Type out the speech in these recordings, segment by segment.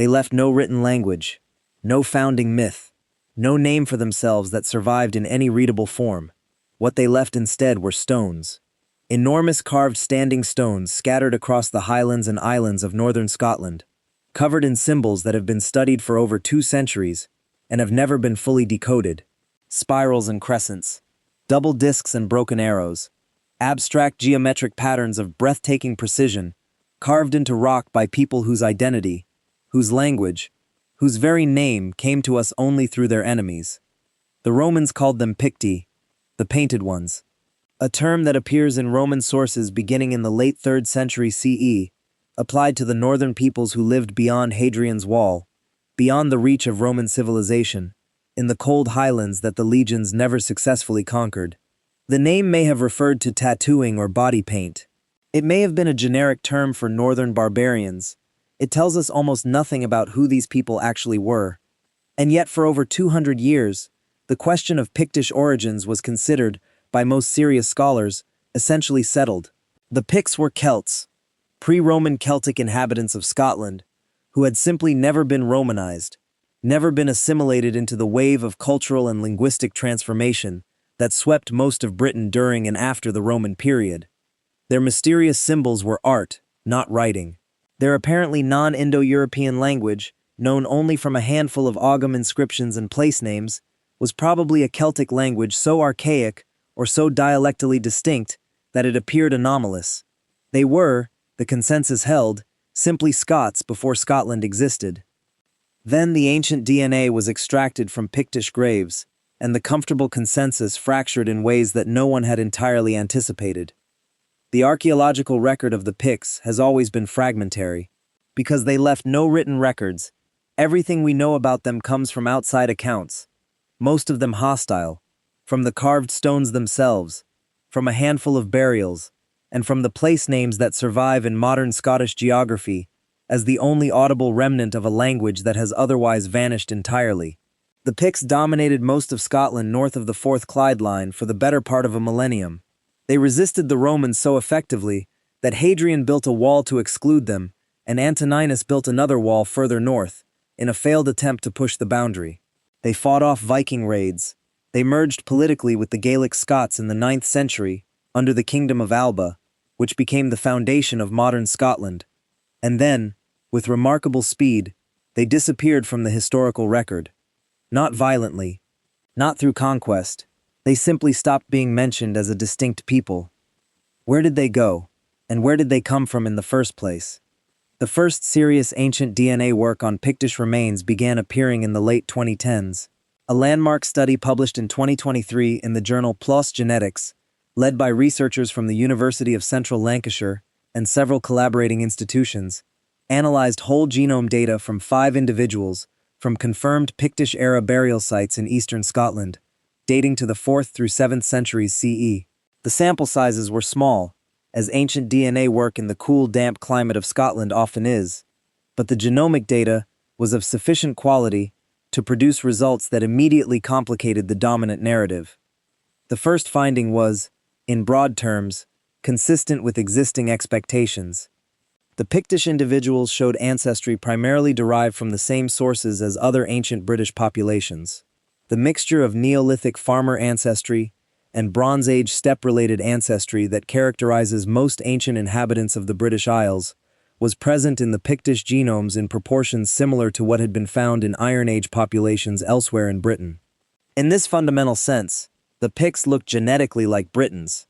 They left no written language, no founding myth, no name for themselves that survived in any readable form. What they left instead were stones. Enormous carved standing stones scattered across the highlands and islands of northern Scotland, covered in symbols that have been studied for over 2 centuries and have never been fully decoded. Spirals and crescents, double discs and broken arrows, abstract geometric patterns of breathtaking precision, carved into rock by people whose identity, whose language, whose very name came to us only through their enemies. The Romans called them Picti, the painted ones, a term that appears in Roman sources beginning in the late 3rd century CE, applied to the northern peoples who lived beyond Hadrian's Wall, beyond the reach of Roman civilization, in the cold highlands that the legions never successfully conquered. The name may have referred to tattooing or body paint. It may have been a generic term for northern barbarians. It tells us almost nothing about who these people actually were. And yet for over 200 years, the question of Pictish origins was considered, by most serious scholars, essentially settled. The Picts were Celts, pre-Roman Celtic inhabitants of Scotland, who had simply never been Romanized, never been assimilated into the wave of cultural and linguistic transformation that swept most of Britain during and after the Roman period. Their mysterious symbols were art, not writing. Their apparently non-Indo-European language, known only from a handful of Ogham inscriptions and place names, was probably a Celtic language so archaic or so dialectally distinct that it appeared anomalous. They were, the consensus held, simply Scots before Scotland existed. Then the ancient DNA was extracted from Pictish graves, and the comfortable consensus fractured in ways that no one had entirely anticipated. The archaeological record of the Picts has always been fragmentary. Because they left no written records, everything we know about them comes from outside accounts, most of them hostile, from the carved stones themselves, from a handful of burials, and from the place names that survive in modern Scottish geography as the only audible remnant of a language that has otherwise vanished entirely. The Picts dominated most of Scotland north of the Fourth Clyde Line for the better part of a millennium. They resisted the Romans so effectively that Hadrian built a wall to exclude them, and Antoninus built another wall further north, in a failed attempt to push the boundary. They fought off Viking raids. They merged politically with the Gaelic Scots in the 9th century under the Kingdom of Alba, which became the foundation of modern Scotland. And then, with remarkable speed, they disappeared from the historical record. Not violently, not through conquest. They simply stopped being mentioned as a distinct people. Where did they go, and where did they come from in the first place? The first serious ancient DNA work on Pictish remains began appearing in the late 2010s. A landmark study published in 2023 in the journal PLOS Genetics, led by researchers from the University of Central Lancashire and several collaborating institutions, analyzed whole genome data from 5 individuals from confirmed Pictish-era burial sites in eastern Scotland, dating to the 4th through 7th centuries CE. The sample sizes were small, as ancient DNA work in the cool, damp climate of Scotland often is, but the genomic data was of sufficient quality to produce results that immediately complicated the dominant narrative. The first finding was, in broad terms, consistent with existing expectations. The Pictish individuals showed ancestry primarily derived from the same sources as other ancient British populations. The mixture of Neolithic farmer ancestry and Bronze Age steppe-related ancestry that characterizes most ancient inhabitants of the British Isles was present in the Pictish genomes in proportions similar to what had been found in Iron Age populations elsewhere in Britain. In this fundamental sense, the Picts looked genetically like Britons.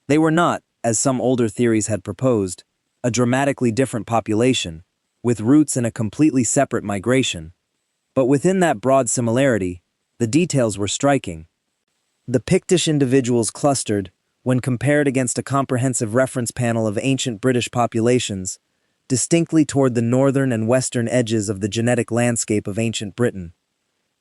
They were not, as some older theories had proposed, a dramatically different population, with roots in a completely separate migration. But within that broad similarity, the details were striking. The Pictish individuals clustered, when compared against a comprehensive reference panel of ancient British populations, distinctly toward the northern and western edges of the genetic landscape of ancient Britain.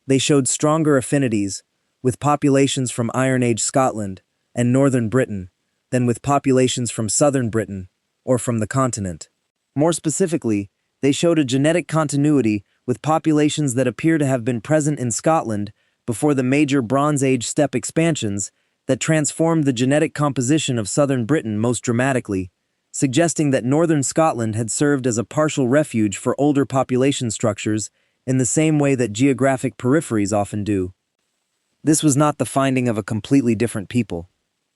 They showed stronger affinities with populations from Iron Age Scotland and northern Britain than with populations from southern Britain or from the continent. More specifically, they showed a genetic continuity with populations that appear to have been present in Scotland before the major Bronze Age steppe expansions that transformed the genetic composition of southern Britain most dramatically, suggesting that northern Scotland had served as a partial refuge for older population structures in the same way that geographic peripheries often do. This was not the finding of a completely different people,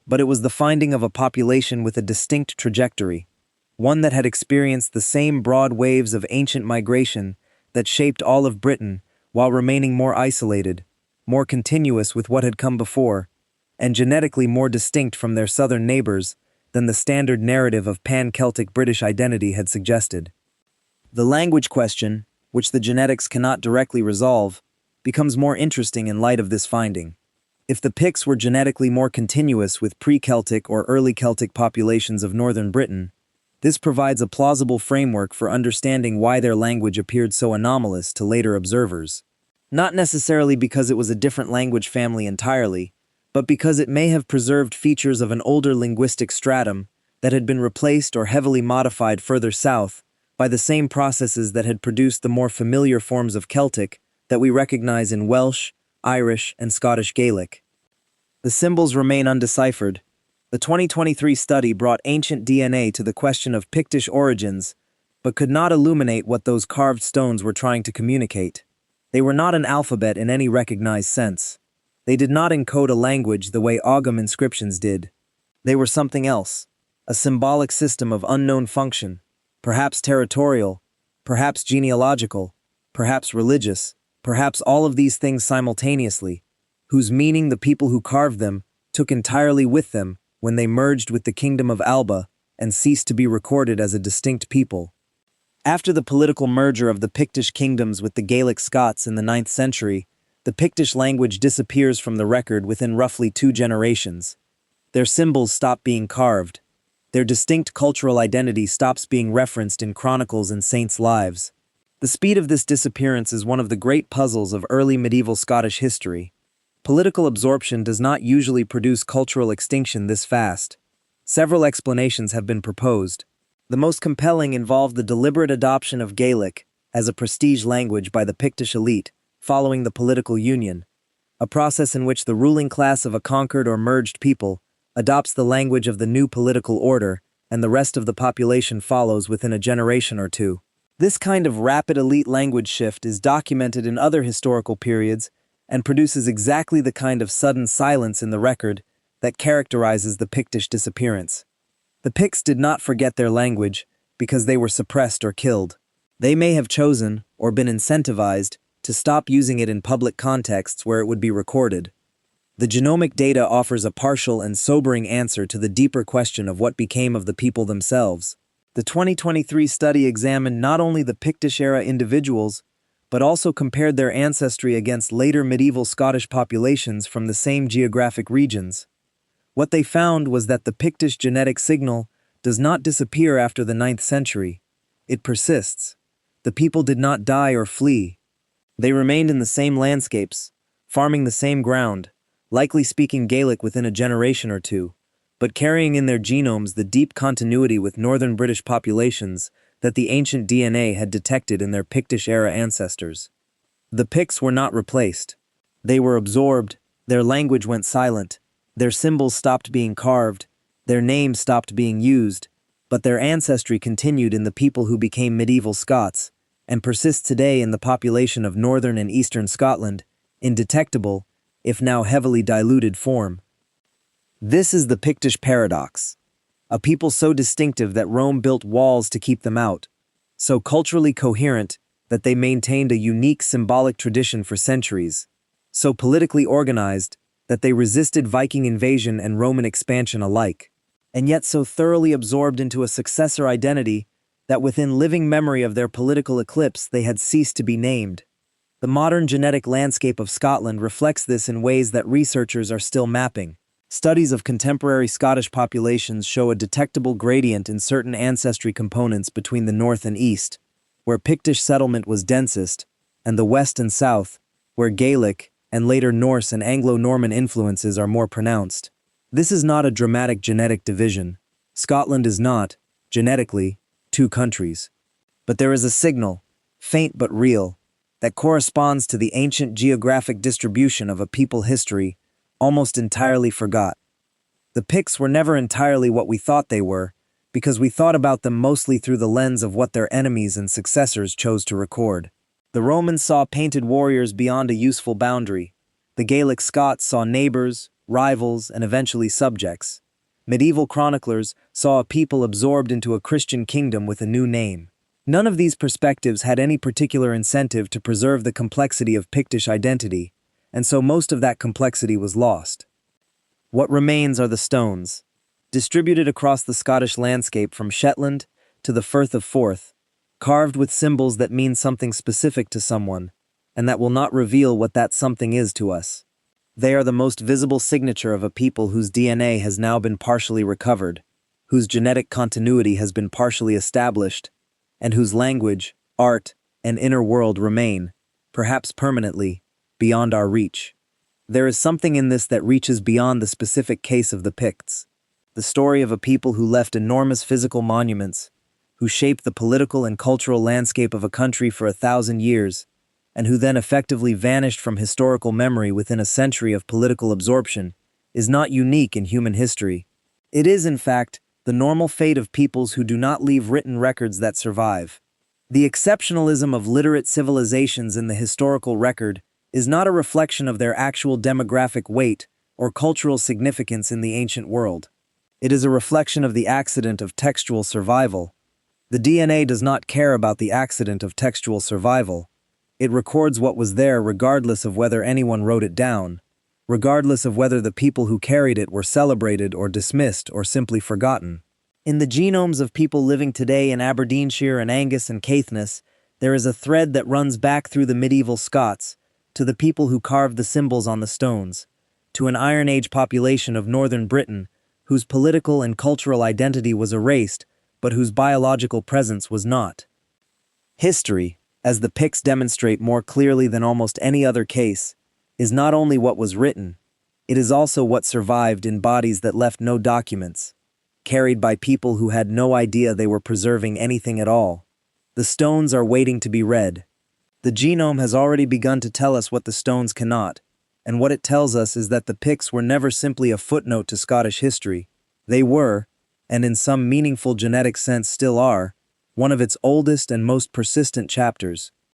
but it was the finding of a population with a distinct trajectory, one that had experienced the same broad waves of ancient migration that shaped all of Britain while remaining more isolated, more continuous with what had come before, and genetically more distinct from their southern neighbors than the standard narrative of pan-Celtic British identity had suggested. The language question, which the genetics cannot directly resolve, becomes more interesting in light of this finding. If the Picts were genetically more continuous with pre-Celtic or early Celtic populations of northern Britain, this provides a plausible framework for understanding why their language appeared so anomalous to later observers. Not necessarily because it was a different language family entirely, but because it may have preserved features of an older linguistic stratum that had been replaced or heavily modified further south by the same processes that had produced the more familiar forms of Celtic that we recognize in Welsh, Irish, and Scottish Gaelic. The symbols remain undeciphered. The 2023 study brought ancient DNA to the question of Pictish origins, but could not illuminate what those carved stones were trying to communicate. They were not an alphabet in any recognized sense. They did not encode a language the way Ogham inscriptions did. They were something else, a symbolic system of unknown function, perhaps territorial, perhaps genealogical, perhaps religious, perhaps all of these things simultaneously, whose meaning the people who carved them took entirely with them when they merged with the Kingdom of Alba and ceased to be recorded as a distinct people. After the political merger of the Pictish kingdoms with the Gaelic Scots in the 9th century, the Pictish language disappears from the record within roughly 2 generations. Their symbols stop being carved. Their distinct cultural identity stops being referenced in chronicles and saints' lives. The speed of this disappearance is one of the great puzzles of early medieval Scottish history. Political absorption does not usually produce cultural extinction this fast. Several explanations have been proposed. The most compelling involve the deliberate adoption of Gaelic as a prestige language by the Pictish elite following the political union, a process in which the ruling class of a conquered or merged people adopts the language of the new political order and the rest of the population follows within a generation or two. This kind of rapid elite language shift is documented in other historical periods and produces exactly the kind of sudden silence in the record that characterizes the Pictish disappearance. The Picts did not forget their language because they were suppressed or killed. They may have chosen, or been incentivized, to stop using it in public contexts where it would be recorded. The genomic data offers a partial and sobering answer to the deeper question of what became of the people themselves. The 2023 study examined not only the Pictish-era individuals, but also compared their ancestry against later medieval Scottish populations from the same geographic regions. What they found was that the Pictish genetic signal does not disappear after the 9th century. It persists. The people did not die or flee. They remained in the same landscapes, farming the same ground, likely speaking Gaelic within a generation or two, but carrying in their genomes the deep continuity with northern British populations that the ancient DNA had detected in their Pictish-era ancestors. The Picts were not replaced. They were absorbed, their language went silent, their symbols stopped being carved, their names stopped being used, but their ancestry continued in the people who became medieval Scots, and persists today in the population of northern and eastern Scotland, in detectable, if now heavily diluted form. This is the Pictish paradox. A people so distinctive that Rome built walls to keep them out, so culturally coherent that they maintained a unique symbolic tradition for centuries, so politically organized that they resisted Viking invasion and Roman expansion alike, and yet so thoroughly absorbed into a successor identity that within living memory of their political eclipse they had ceased to be named. The modern genetic landscape of Scotland reflects this in ways that researchers are still mapping. Studies of contemporary Scottish populations show a detectable gradient in certain ancestry components between the north and east, where Pictish settlement was densest, and the west and south, where Gaelic and later Norse and Anglo-Norman influences are more pronounced. This is not a dramatic genetic division. Scotland is not, genetically, 2 countries. But there is a signal, faint but real, that corresponds to the ancient geographic distribution of a people history almost entirely forgot. The Picts were never entirely what we thought they were, because we thought about them mostly through the lens of what their enemies and successors chose to record. The Romans saw painted warriors beyond a useful boundary. The Gaelic Scots saw neighbors, rivals, and eventually subjects. Medieval chroniclers saw a people absorbed into a Christian kingdom with a new name. None of these perspectives had any particular incentive to preserve the complexity of Pictish identity, and so most of that complexity was lost. What remains are the stones, distributed across the Scottish landscape from Shetland to the Firth of Forth, carved with symbols that mean something specific to someone, and that will not reveal what that something is to us. They are the most visible signature of a people whose DNA has now been partially recovered, whose genetic continuity has been partially established, and whose language, art, and inner world remain, perhaps permanently, beyond our reach. There is something in this that reaches beyond the specific case of the Picts, the story of a people who left enormous physical monuments, who shaped the political and cultural landscape of a country for 1,000 years, and who then effectively vanished from historical memory within a century of political absorption, is not unique in human history. It is, in fact, the normal fate of peoples who do not leave written records that survive. The exceptionalism of literate civilizations in the historical record is not a reflection of their actual demographic weight or cultural significance in the ancient world. It is a reflection of the accident of textual survival. The DNA does not care about the accident of textual survival. It records what was there regardless of whether anyone wrote it down, regardless of whether the people who carried it were celebrated or dismissed or simply forgotten. In the genomes of people living today in Aberdeenshire and Angus and Caithness, there is a thread that runs back through the medieval Scots, to the people who carved the symbols on the stones, to an Iron Age population of northern Britain, whose political and cultural identity was erased, but whose biological presence was not. History, as the Picts demonstrate more clearly than almost any other case, is not only what was written, it is also what survived in bodies that left no documents, carried by people who had no idea they were preserving anything at all. The stones are waiting to be read. The genome has already begun to tell us what the stones cannot, and what it tells us is that the Picts were never simply a footnote to Scottish history. They were, and in some meaningful genetic sense still are, one of its oldest and most persistent chapters.